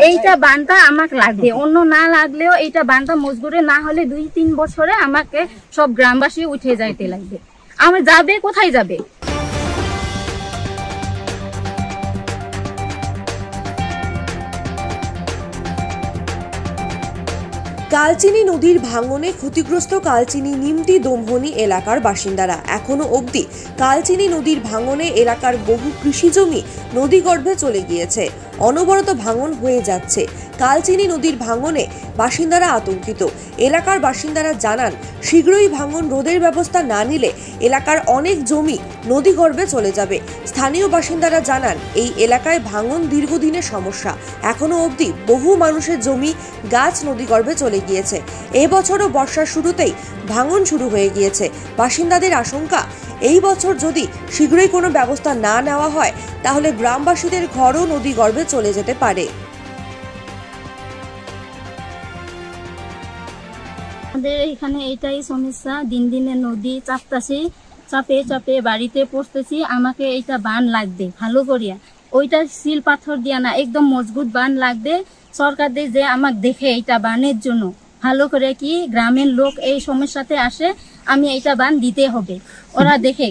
এইটা বানটা আমাকে লাগবে, অন্য না লাগলেও এইটা বানটা মজবুরে না হলে 2-3 বছরে আমাকে সব গ্রামবাসী উঠে যাইতে লাগবে। আমি যাবে কোথায় যাবে? কালচিনি নদীর ভাঙনে ক্ষতিগ্রস্ত কালচিনি নিমতি দমহনি এলাকার বাসিন্দারা। এখনো অবধি কালচিনি নদীর ভাঙনে এলাকার বহু কৃষি জমি নদীগর্ভে চলে গিয়েছে। অনবরত ভাঙন হয়ে যাচ্ছে। কালচিনি নদীর ভাঙনে বাসিন্দারা আতঙ্কিত। এলাকার বাসিন্দারা জানান, শীঘ্রই ভাঙন রোধের ব্যবস্থা না নিলে এলাকার অনেক জমি নদীগর্ভে চলে যাবে। স্থানীয় বাসিন্দারা জানান, এই এলাকায় ভাঙন দীর্ঘদিনের সমস্যা। এখনো অবধি বহু মানুষের জমি গাছ নদীগর্ভে চলে গিয়েছে। এবছরও বর্ষার শুরুতেই ভাঙন শুরু হয়ে গিয়েছে। বাসিন্দাদের আশঙ্কা, এই বছর যদি শীঘ্রই কোনো ব্যবস্থা না নেওয়া হয় তাহলে গ্রামবাসীদের ঘরও নদীগর্ভে চলে যেতে পারে। আমাদের এখানে এটাই সমস্যা, দিন দিনে নদী চাপতাছি, চাপে চাপে বাড়িতে পড়তেছি। আমাকে এইটা বান লাগবে ভালো করিয়া, ওইটা সিল পাথর দিয়া না, একদম মজবুত বান লাগবে। সরকারদের যে আমাকে দেখে এইটা বানের জন্য ভালো করে, কি গ্রামের লোক এই সমস্যাতে আসে, আমি এইটা বান দিতে হবে, ওরা দেখে।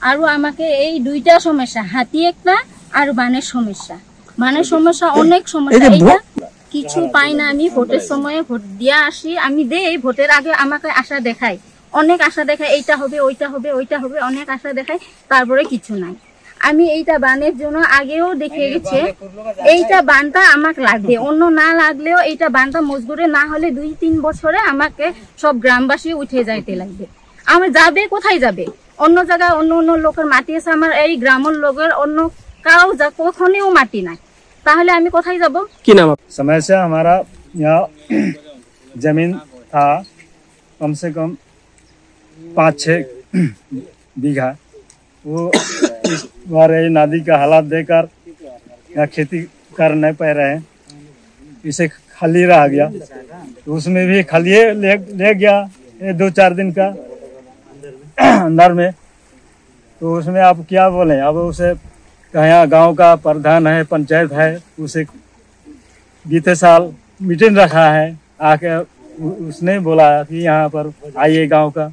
আরো আমাকে এই দুইটা সমস্যা, হাতি একটা আর বানের সমস্যা। বানের সমস্যা অনেক সমস্যা, এইটা কিছু পাই না। আমি ভোটের সময়ে ভোট দিয়া আসি, আমি দেই, ভোটের আগে আমাকে আশা দেখাই, অনেক আশা দেখায়, এইটা হবে ওইটা হবে ওইটা হবে, অনেক আশা দেখায়, তারপরে কিছু নাই। আমি এইটা বানের জন্য আগেও দেখে গেছে, এইটা বানটা আমাকে লাগবে, অন্য না লাগলেও এইটা বানটা মজবুরে না হলে 2-3 বছরে আমাকে সব গ্রামবাসী উঠে যাইতে লাগবে। আমি যাবে কোথায় যাবে? অন্য জায়গায় অন্য অন্য লোকের মাটি আছে, আমার এই গ্রামের লোকের অন্য কাউ কখনো মাটি নাই, তাহলে আমি কোথায় যাব? কি নাম? समस्या हमारा यहाँ जमीन था कम से कम 5-6 बीघा। वो इस बार नदी का हालात देखकर यहाँ खेती कर नहीं पा रहे हैं, इसे खाली रह गया। तो उसमें भी खाली ले गया 2-4 दिन का अंदर में। तो उसमें आप क्या बोले? अब उसे यहाँ गांव का प्रधान है, पंचायत है, उसे बीते साल मीटिंग रखा है, आके उसने बोला कि यहाँ पर आइए गांव का।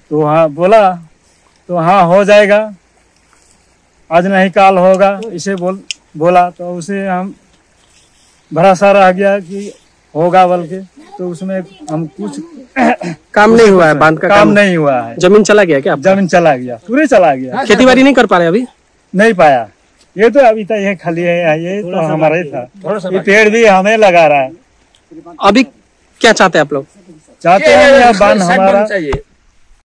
तो हाँ बोला, तो हाँ हो जाएगा, आज नहीं काल होगा, इसे बोला। तो उसे हम भरोसा रह गया कि होगा बोल के। तो उसमें हम कुछ काम नहीं हुआ है, बांध का काम नहीं हुआ है। जमीन चला गया क्या? जमीन चला गया, पूरे चला गया। खेती बाड़ी नहीं कर पा रहे अभी? नहीं पाया। ये तो अभी तक ये खाली है, ये तो हमारा ही था। ये पेड़ भी हमें लगा रहा है। अभी क्या चाहते हैं आप लोग? चाहते हैं बांध हमारा